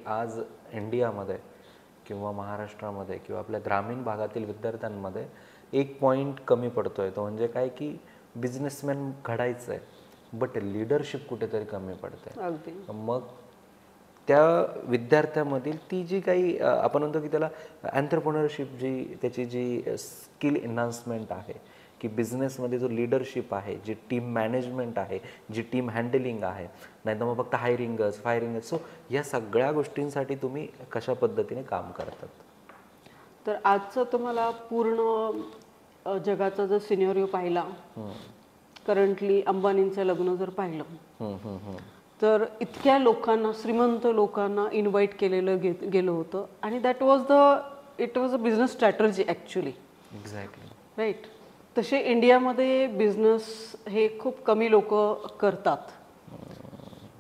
आज इंडियामध्ये किंवा महाराष्ट्रामध्ये किंवा आपल्या ग्रामीण भागातील विद्यार्थ्यांमध्ये एक पॉईंट कमी पडतोय, तो म्हणजे काय की बिझनेसमॅन घडायचं आहे बट लिडरशिप कुठेतरी कमी पडते. मग त्या विद्यार्थ्यामधील ती जी काही आपण म्हणतो की त्याला एंटरप्रेन्योरशिप जी त्याची जी स्किल एन्हान्समेंट आहे की बिझनेसमध्ये जो लिडरशिप आहे, जी टीम मॅनेजमेंट आहे, जी टीम हँडलिंग आहे, नाही तर मग फक्त हायरिंगच फायरिंगच, सो या सगळ्या गोष्टींसाठी तुम्ही कशा पद्धतीने काम करतात? तर आजचं तुम्हाला पूर्ण जगाचा जर सिनेरिओ पाहिला, करंटली अंबानींचं लग्न जर पाहिलं तर इतक्या लोकांना, श्रीमंत लोकांना इन्व्हाइट केलेलं गेलं होतं आणि it was a business strategy actually. Exactly right. तसे इंडियामध्ये बिझनेस हे खूप कमी लोक करतात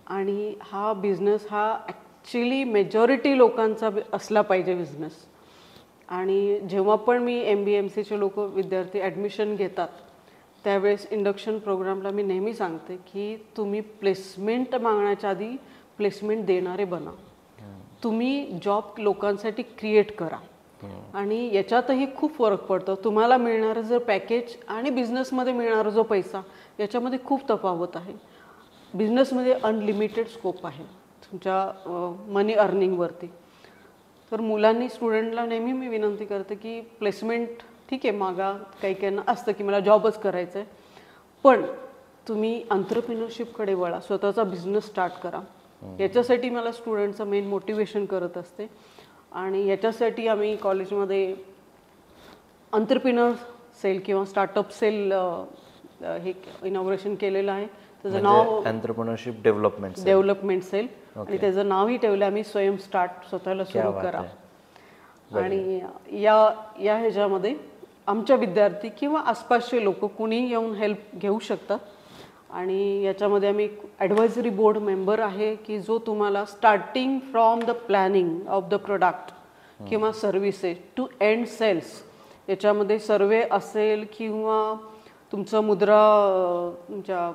आणि हा बिझनेस हा ॲक्च्युली मेजॉरिटी लोकांचा असला पाहिजे बिझनेस. आणि जेव्हा पण मी MBMCचे लोक विद्यार्थी ॲडमिशन घेतात त्यावेळेस इंडक्शन प्रोग्रामला मी नेहमी सांगते की तुम्ही प्लेसमेंट मागण्याच्या आधी प्लेसमेंट देणारे बना. तुम्ही जॉब लोकांसाठी क्रिएट करा आणि याच्यातही खूप फरक पडतो. तुम्हाला मिळणारं जर पॅकेज आणि बिझनेसमध्ये मिळणारा जो पैसा याच्यामध्ये खूप तफावत आहे. बिझनेसमध्ये अनलिमिटेड स्कोप आहे तुमच्या मनी अर्निंगवरती. तर मुलांनी, स्टुडंटला नेहमी मी विनंती करते की प्लेसमेंट ठीक आहे मागा, काही काहींना असतं की मला जॉबच करायचं आहे, पण तुम्ही एंटरप्रेन्योरशिपकडे वळा, स्वतःचा बिझनेस स्टार्ट करा. याच्यासाठी मला स्टुडंटचं मेन मोटिवेशन करत असते आणि याच्यासाठी आम्ही कॉलेजमध्ये एंटरप्रेन्योर सेल किंवा स्टार्टअप सेल हे इनॉग्रेशन केलेलं आहे. त्याचं नाव एंटरप्रेन्योरशिप डेव्हलपमेंट सेल आणि त्याचं नावही ठेवलं आम्ही स्वयं स्टार्ट, स्वतःला सुरू करा. आणि या ह्याच्यामध्ये आमच्या विद्यार्थी किंवा आसपासचे लोक कुणी येऊन हेल्प घेऊ शकतात. आणि याच्यामध्ये आम्ही ॲडवायझरी बोर्ड मेंबर आहे की जो तुम्हाला starting from the planning of the product किंवा सर्व्हिसेस टू एंड सेल्स, याच्यामध्ये सर्वे असेल किंवा तुमचं मुद्रा, तुमच्या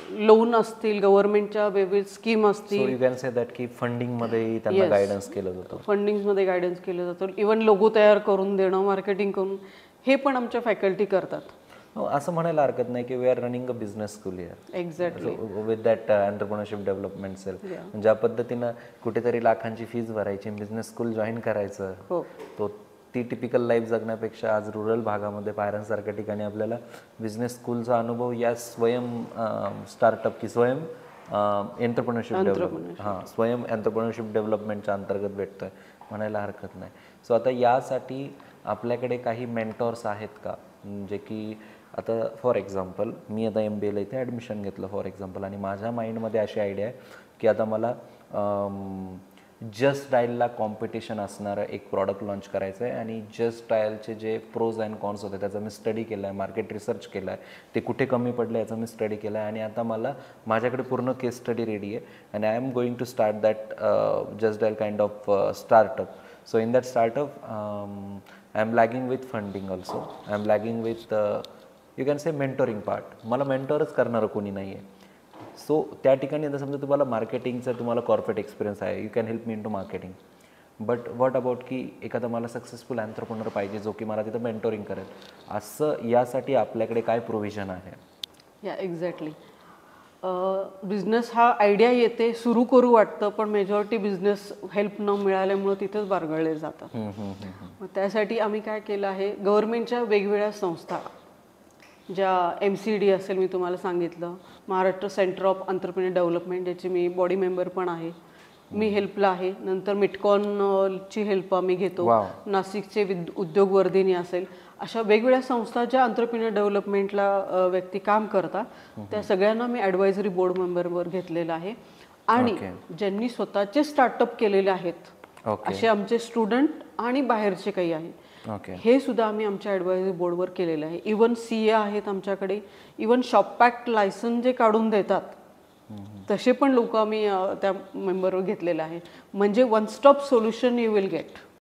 लोन असतील, गव्हर्नमेंटच्या वेगवेगळ्या स्कीम असतील. यू कॅन से दॅट की फंडिंगमध्ये त्यांना गायडन्स केलं जातं. फंडिंगमध्ये गायडन्स केलं जातं. इव्हन लोगो तयार करून देणं, मार्केटिंग करून, हे पण आमच्या फॅकल्टी करतात. असं म्हणायला हरकत नाही की we are running a business school here. Exactly. With that entrepreneurship development cell. ज्या पद्धतीनं कुठेतरी लाखांची फीज भरायची, बिझनेस स्कूल जॉईन करायचं, तो ती टिपिकल लाईफ जगण्यापेक्षा आज रुरल भागामध्ये पायऱ्यांसारख्या ठिकाणी आपल्याला बिझनेस स्कूलचा अनुभव या स्वयं स्टार्टअप की स्वयं स्वयं एंटरप्रेन्योरशिप डेव्हलपमेंटच्या अंतर्गत भेटतोय म्हणायला हरकत नाही. सो आता यासाठी आपल्याकडे काही मेंटॉर्स आहेत का, जे की आता फॉर एक्झाम्पल मी आता MBAला इथे ॲडमिशन घेतलं फॉर एक्झाम्पल, आणि माझ्या माइंडमध्ये अशी आयडिया आहे की आता मला जस्ट डायलला कॉम्पिटिशन असणारं एक प्रॉडक्ट लॉन्च करायचं आहे आणि जस्ट डायलचे जे प्रोज अँड कॉन्स होते त्याचा मी स्टडी केला आहे, मार्केट रिसर्च केला आहे, ते कुठे कमी पडलं याचा मी स्टडी केला आहे आणि आता मला माझ्याकडे पूर्ण केस स्टडी रेडी आहे आणि I am going to start that Just Dial kind of startup. So in that startup I am lagging with funding also, I am lagging with you can say mentoring part. मला मेंटॉरच करणारं कोणी नाही आहे. So त्या ठिकाणी आता समजा तुम्हाला मार्केटिंगचा तुम्हाला कॉर्पोरेट एक्सपिरियन्स आहे, you can help me into marketing, but what about की एखादा मला सक्सेसफुल एंटरप्रेन्योर पाहिजे जो की मला तिथं मेंटोरिंग करेल, असं यासाठी आपल्याकडे काय प्रोव्हिजन आहे? या एक्झॅक्टली. बिझनेस हा आयडिया येते, सुरू करू वाटतं, पण मेजॉरिटी बिझनेस हेल्प न मिळाल्यामुळं तिथंच बारगळले जातात. मग त्यासाठी आम्ही काय केलं आहे, गव्हर्नमेंटच्या वेगवेगळ्या संस्था, ज्या MCD असेल मी तुम्हाला सांगितलं, Maharashtra centre of entrepreneur development, ज्याची मी बॉडी मेंबर पण आहे, मी हेल्पला आहे. नंतर मिटकॉनची हेल्प आम्ही घेतो. नाशिकचे उद्योगवर्धिनी असेल, अशा वेगवेगळ्या संस्था ज्या एंटरप्रेन्योर डेव्हलपमेंटला व्यक्ती काम करतात, त्या सगळ्यांना मी ॲडवायझरी बोर्ड मेंबरवर घेतलेलं आहे. आणि ज्यांनी स्वतःचे स्टार्टअप केलेले आहेत असे आमचे स्टुडंट आणि बाहेरचे काही आहेत, हे सुद्धा आम्ही आमच्या ॲडवायझरी बोर्डवर केलेलं आहे. इवन CA आहेत आमच्याकडे, इवन शॉपपॅक्ट लायसन जे काढून देतात तसे पण लोक आम्ही त्या मेंबरवर घेतलेले आहे. म्हणजे one stop solution you will get.